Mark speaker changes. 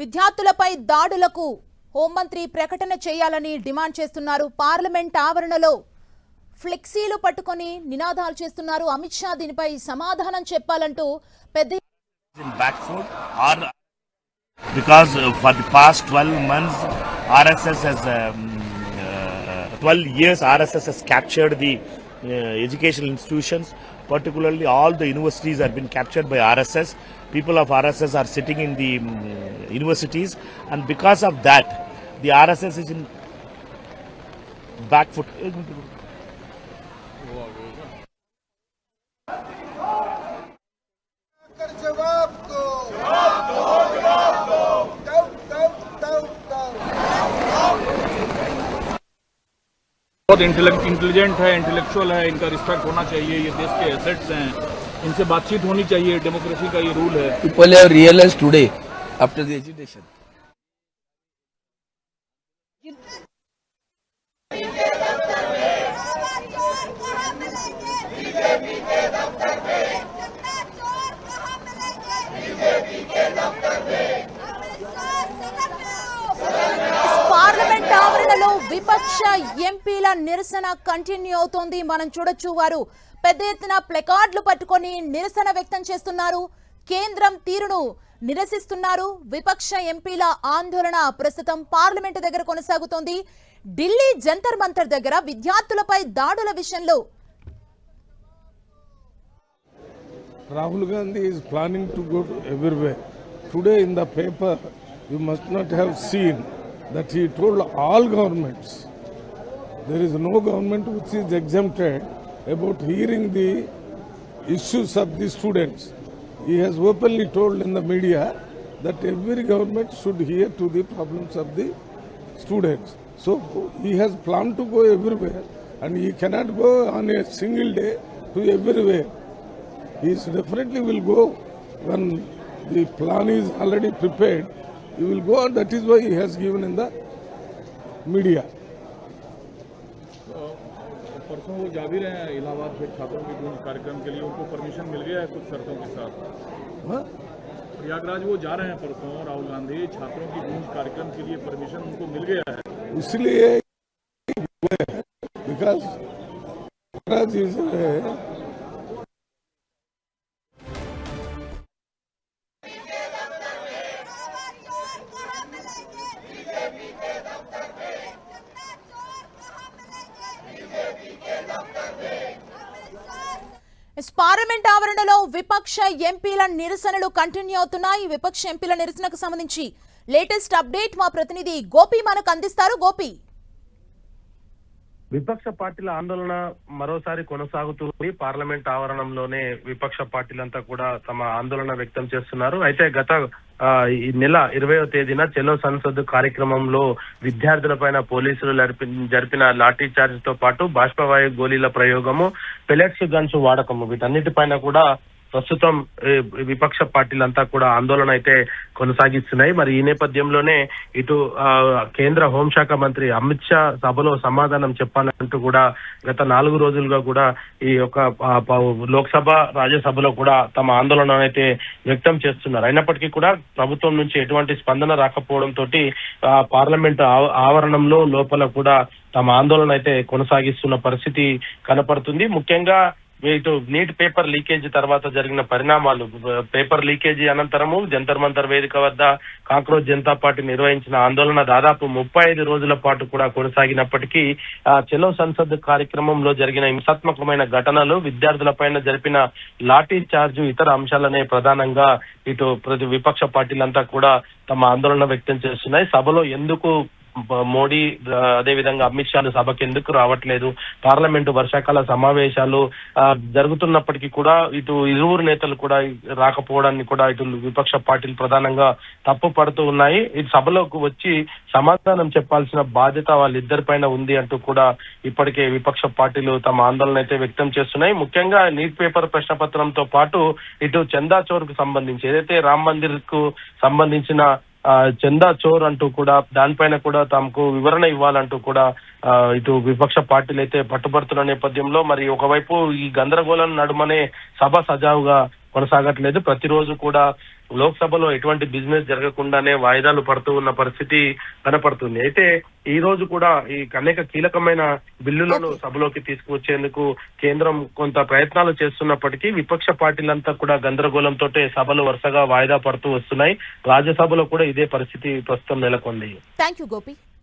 Speaker 1: విద్యార్థులపై దాడులకు హోంమంత్రి ప్రకటన చేయాలని డిమాండ్ చేస్తున్నారు. పార్లమెంట్ ఆవరణలో ఫ్లెక్సీలు పట్టుకొని నినాదాలు చేస్తున్నారు. అమిత్ షా దీనిపై సమాధానం చెప్పాలంటూ పెద్ద
Speaker 2: because for the past 12 months RSS has 12 years RSS has captured the educational institutions, particularly all the universities have been captured by RSS. People of RSS are sitting in the universities, and because of that the RSS is in back foot.
Speaker 3: बहुत intelligent है, intellectual है, इनका respect होना चाहिए, ये देश के assets हैं, इनसे बातचीत होनी चाहिए, डेमोक्रेसी का ये रूल है.
Speaker 4: People have realized today after the agitation.
Speaker 1: Parliament ఆవరణలో విపక్ష ఎంపీల నిరసన కంటిన్యూ అవుతోంది. మనం చూడొచ్చు, వారు పెద్ద ఎత్తున ప్లకార్డులు పట్టుకొని నిరసన వ్యక్తం చేస్తున్నారు. కేంద్రం తీరును నిరసిస్తున్నారు. విపక్ష ఎంపీల ఆందోళన ప్రస్తుతం పార్లమెంట్ దగ్గర కొనసాగుతోంది. ఢిల్లీ జంతర్ మంతర్ దగ్గర విద్యార్థులపై దాడుల విషయంలో
Speaker 5: Rahul Gandhi is planning to go to everywhere. Today in the paper, you must not have seen that he told all governments, there is no government which is exempted about hearing the issues of the students. He has openly told in the media that every government should hear to the problems of the students. So he has planned to go everywhere, and he cannot go on a single day to everywhere. He definitely will go when the plan is already prepared. He will go, and that is why he has given in the media.
Speaker 3: परसों वो जा भी रहे हैं इलाहाबाद के छात्रों के गूंज कार्यक्रम के लिए, उनको परमिशन मिल गया है कुछ शर्तों के साथ. प्रयागराज वो जा रहे हैं परसों, राहुल गांधी छात्रों की गूंज कार्यक्रम के लिए परमिशन उनको मिल गया है.
Speaker 5: इसलिए because Prayagraj is
Speaker 1: పార్లమెంట్ ఆవరణలో విపక్ష ఎంపీల నిరసనలు కంటిన్యూ అవుతున్నాయి. విపక్ష ఎంపీల నిరసనకు సంబంధించి లేటెస్ట్ అప్డేట్ మా ప్రతినిధి గోపి మనకు అందిస్తారు. గోపి,
Speaker 6: విపక్ష పార్టీల ఆందోళన మరోసారి కొనసాగుతుంది. పార్లమెంట్ ఆవరణంలోనే విపక్ష పార్టీలంతా కూడా తమ ఆందోళన వ్యక్తం చేస్తున్నారు. అయితే గత ఈ నెల 20వ తేదీన చలో సంసద్ కార్యక్రమంలో విద్యార్థులపైన పోలీసులు జరిపిన లాఠీ చార్జ్ తో పాటు బాష్పవాయు గోళీల ప్రయోగము, పెలెట్స్ గన్స్ వాడకము, వీటన్నిటిపైన కూడా ప్రస్తుతం విపక్ష పార్టీలంతా కూడా ఆందోళన అయితే కొనసాగిస్తున్నాయి. మరి ఈ నేపథ్యంలోనే ఇటు కేంద్ర హోంశాఖ మంత్రి అమిత్ షా సభలో సమాధానం చెప్పాలంటూ కూడా గత 4 రోజులుగా కూడా ఈ యొక్క లోక్సభ రాజ్యసభలో కూడా తమ ఆందోళన అయితే వ్యక్తం చేస్తున్నారు. అయినప్పటికీ కూడా ప్రభుత్వం నుంచి ఎటువంటి స్పందన రాకపోవడంతో పార్లమెంట్ ఆవరణంలో లోపల కూడా తమ ఆందోళన అయితే కొనసాగిస్తున్న పరిస్థితి కనపడుతుంది. ముఖ్యంగా ఇటు నీట్ పేపర్ లీకేజీ తర్వాత జరిగిన పరిణామాలు, పేపర్ లీకేజీ అనంతరము జంతర్ మంతర్ వేదిక వద్ద కాంక్రోచ్ జనతా పార్టీ నిర్వహించిన ఆందోళన దాదాపు 35 రోజుల పాటు కూడా కొనసాగినప్పటికీ చలో సంసద్ కార్యక్రమంలో జరిగిన హింసాత్మకమైన ఘటనలు, విద్యార్థులపైన జరిపిన లాఠీ చార్జ్, ఇతర అంశాలనే ప్రధానంగా ఇటు విపక్ష పార్టీలంతా కూడా తమ ఆందోళన వ్యక్తం చేస్తున్నాయి. సభలో ఎందుకు మోడీ అదేవిధంగా అమిత్ షా సభకు ఎందుకు రావట్లేదు, పార్లమెంటు వర్షాకాల సమావేశాలు జరుగుతున్నప్పటికీ కూడా ఇటు ఇరువురు నేతలు కూడా రాకపోవడాన్ని కూడా ఇటు విపక్ష పార్టీలు ప్రధానంగా తప్పు పడుతూ ఉన్నాయి. ఇటు సభలోకి వచ్చి సమాధానం చెప్పాల్సిన బాధ్యత వాళ్ళిద్దరిపైన ఉంది అంటూ కూడా ఇప్పటికే విపక్ష పార్టీలు తమ ఆందోళన అయితే వ్యక్తం చేస్తున్నాయి. ముఖ్యంగా నీట్ పేపర్ ప్రశ్నపత్రంతో పాటు ఇటు చందా చోర్ కు సంబంధించి ఏదైతే రామ్ మందిర్ కు సంబంధించిన చందా చోర్ అంటూ కూడా దానిపైన కూడా తమకు వివరణ ఇవ్వాలంటూ కూడా ఇటు విపక్ష పార్టీలు అయితే పట్టుబడుతున్న నేపథ్యంలో మరి ఒకవైపు ఈ గందరగోళం నడుమనే సభ సజావుగా కొనసాగట్లేదు. ప్రతిరోజు కూడా లోక్సభలో ఎటువంటి బిజినెస్ జరగకుండానే వాయిదాలు పడుతూ ఉన్న పరిస్థితి కనపడుతుంది. అయితే ఈ రోజు కూడా ఈ అనేక కీలకమైన బిల్లులను సభలోకి తీసుకువచ్చేందుకు కేంద్రం కొంత ప్రయత్నాలు చేస్తున్నప్పటికీ విపక్ష పార్టీలంతా కూడా గందరగోళంతో సభలు వరుసగా వాయిదా పడుతూ వస్తున్నాయి. రాజ్యసభలో కూడా ఇదే పరిస్థితి ప్రస్తుతం నెలకొంది.
Speaker 1: Thank you Gopi.